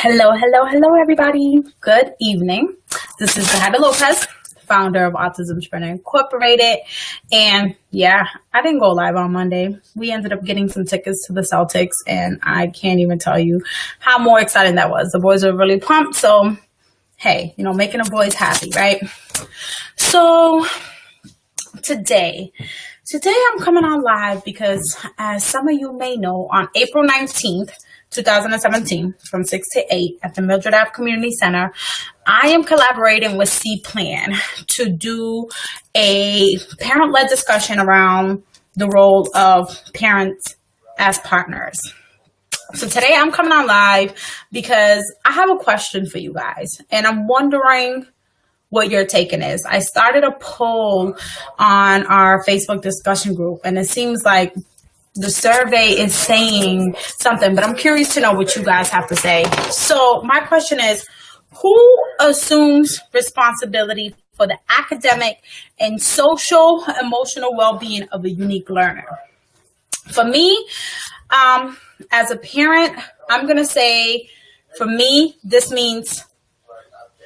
Hello, hello, hello, everybody. Good evening. This is Jaida Lopez, founder of Autism Incorporated. And yeah, I didn't go live on Monday. We ended up getting some tickets to the Celtics, and I can't even tell you how more exciting that was. The boys are really pumped. So, hey, making the boys happy, right? So today I'm coming on live because, as some of you may know, on April 19th, 2017, from 6 to 8 at the Mildred Ave Community Center, I am collaborating with C-Plan to do a parent-led discussion around the role of parents as partners. So today I'm coming on live because I have a question for you guys, and I'm wondering what your taking is. I started a poll on our Facebook discussion group, and it seems like the survey is saying something, but I'm curious to know what you guys have to say. So my question is, who assumes responsibility for the academic and social emotional well-being of a unique learner? For me, as a parent, I'm going to say, for me, this means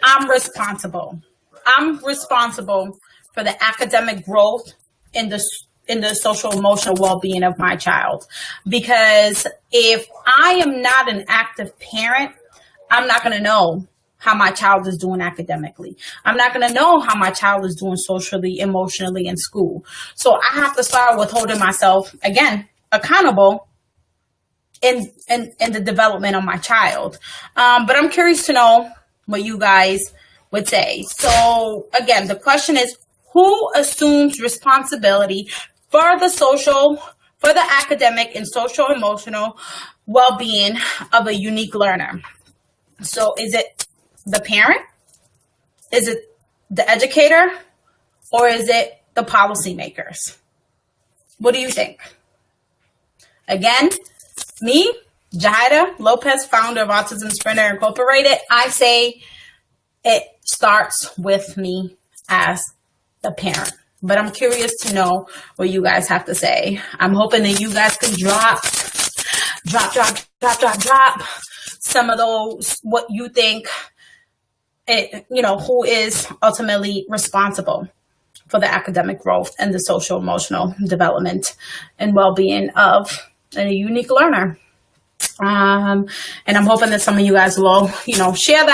I'm responsible. I'm responsible for the academic growth in the social emotional well-being of my child. Because if I am not an active parent, I'm not going to know how my child is doing academically. I'm not going to know how my child is doing socially, emotionally in school. So I have to start with holding myself, again, accountable in the development of my child. But I'm curious to know what you guys would say. So again, the question is, who assumes responsibility for the academic and social emotional well-being of a unique learner? So is it the parent? Is it the educator? Or is it the policymakers? What do you think? Again, me, Jaida Lopez, founder of Autism Incorporated, I say it starts with me as the parent. But I'm curious to know what you guys have to say. I'm hoping that you guys can drop some of those, what you think, who is ultimately responsible for the academic growth and the social emotional development and well-being of a unique learner. And I'm hoping that some of you guys will, share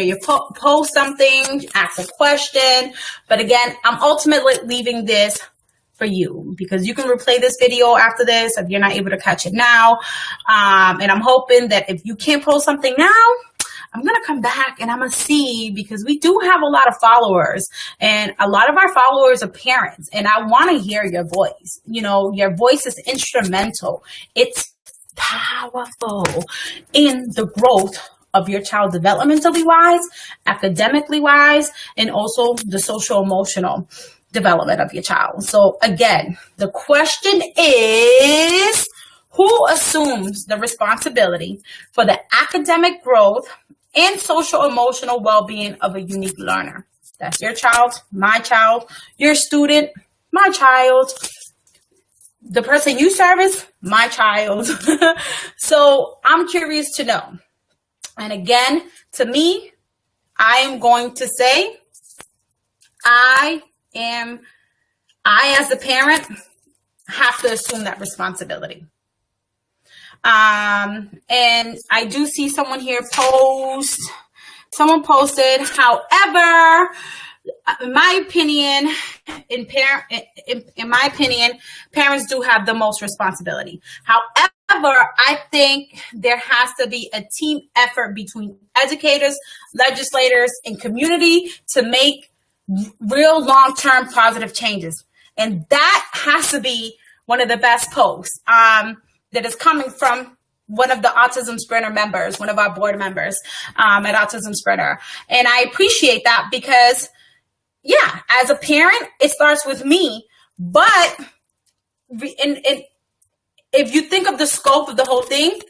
your post something, ask a question. But again, I'm ultimately leaving this for you because you can replay this video after this if you're not able to catch it now. And I'm hoping that if you can't post something now, I'm going to come back and I'm going to see, because we do have a lot of followers and a lot of our followers are parents, and I want to hear your voice. Your voice is instrumental. It's powerful in the growth of your child, developmentally wise, academically wise, and also the social emotional development of your child. So again, the question is, who assumes the responsibility for the academic growth and social emotional well-being of a unique learner? That's your child, my child, your student, my child, the person you service, my child. So I'm curious to know. And again, to me, I am going to say, I as a parent have to assume that responsibility. And I do see someone here someone posted, however, in my opinion, parents do have the most responsibility. However, I think there has to be a team effort between educators, legislators, and community to make real long-term positive changes. And that has to be one of the best posts that is coming from one of the Autism Sprinter members, one of our board members at Autism Sprinter. And I appreciate that because, yeah, as a parent, it starts with me. But if you think of the scope of the whole thing,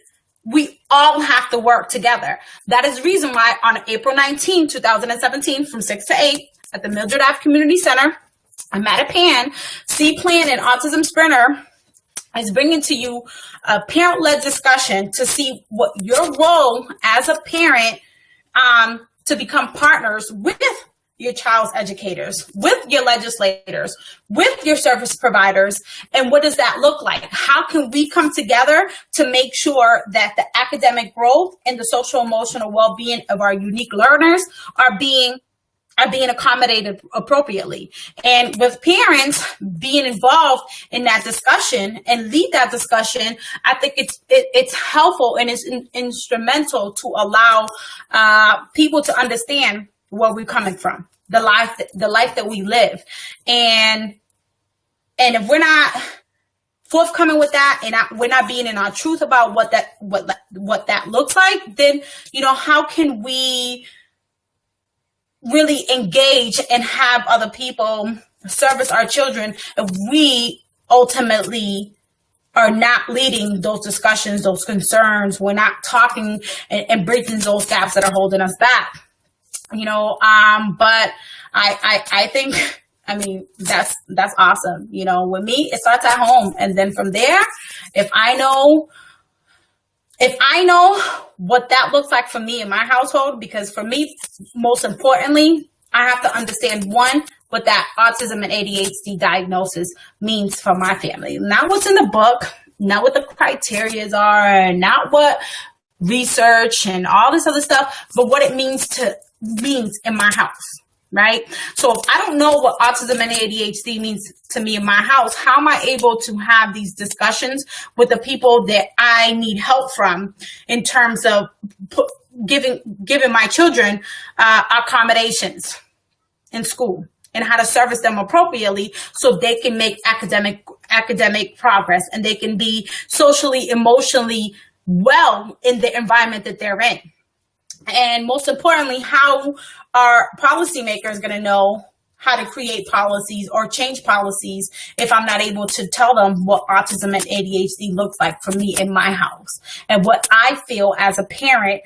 we all have to work together. That is the reason why on April 19, 2017, from 6 to 8 at the Mildred Ave Community Center, I'm at a PAN, C-Plan, and Autism Sprinter is bringing to you a parent-led discussion to see what your role as a parent to become partners with your child's educators, with your legislators, with your service providers, and what does that look like? How can we come together to make sure that the academic growth and the social emotional well-being of our unique learners are being accommodated appropriately? And with parents being involved in that discussion and lead that discussion, I think it's helpful and it's instrumental to allow people to understand where we're coming from, the life that we live. And if we're not forthcoming with that, and we're not being in our truth about what that looks like, then, how can we really engage and have other people service our children if we ultimately are not leading those discussions, those concerns? We're not talking and bridging those gaps that are holding us back. But I think, that's awesome. With me, it starts at home. And then from there, if I know what that looks like for me in my household, because for me, most importantly, I have to understand, one, what that autism and ADHD diagnosis means for my family. Not what's in the book, not what the criterias are, not what research and all this other stuff, but what it means in my house, right? So if I don't know what autism and ADHD means to me in my house, how am I able to have these discussions with the people that I need help from in terms of giving my children accommodations in school and how to service them appropriately so they can make academic progress and they can be socially, emotionally well in the environment that they're in? And most importantly, how are policymakers going to know how to create policies or change policies if I'm not able to tell them what autism and ADHD looks like for me in my house? And what I feel as a parent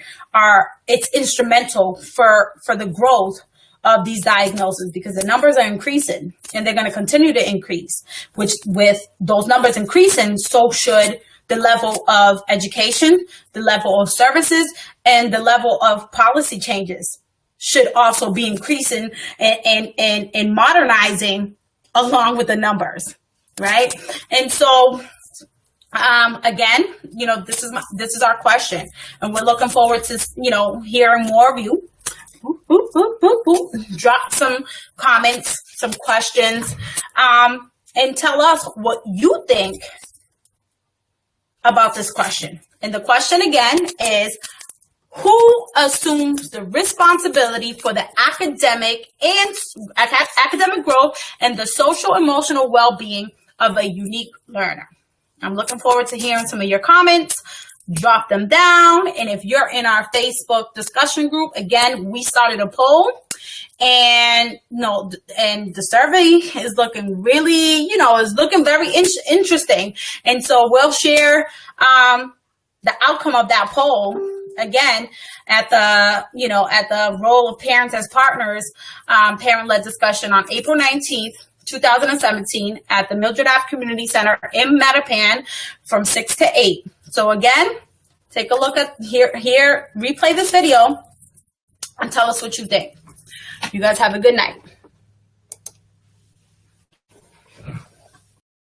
it's instrumental for the growth of these diagnoses, because the numbers are increasing and they're going to continue to increase, which with those numbers increasing, so should the level of education, the level of services, and the level of policy changes should also be increasing and modernizing along with the numbers, right? And so, again, this is our question, and we're looking forward to, hearing more of you. Drop some comments, some questions, and tell us what you think about this question. And the question again is, who assumes the responsibility for the academic growth and the social emotional well-being of a unique learner? I'm looking forward to hearing some of your comments. Drop them down. And if you're in our Facebook discussion group, again, we started a poll, and the survey is looking really, is looking very interesting. And so we'll share the outcome of that poll again at the role of parents as partners, parent-led discussion on April 19th, 2017 at the Mildred Ave Community Center in Mattapan from 6 to 8. So again, take a look at here, replay this video and tell us what you think. You guys have a good night.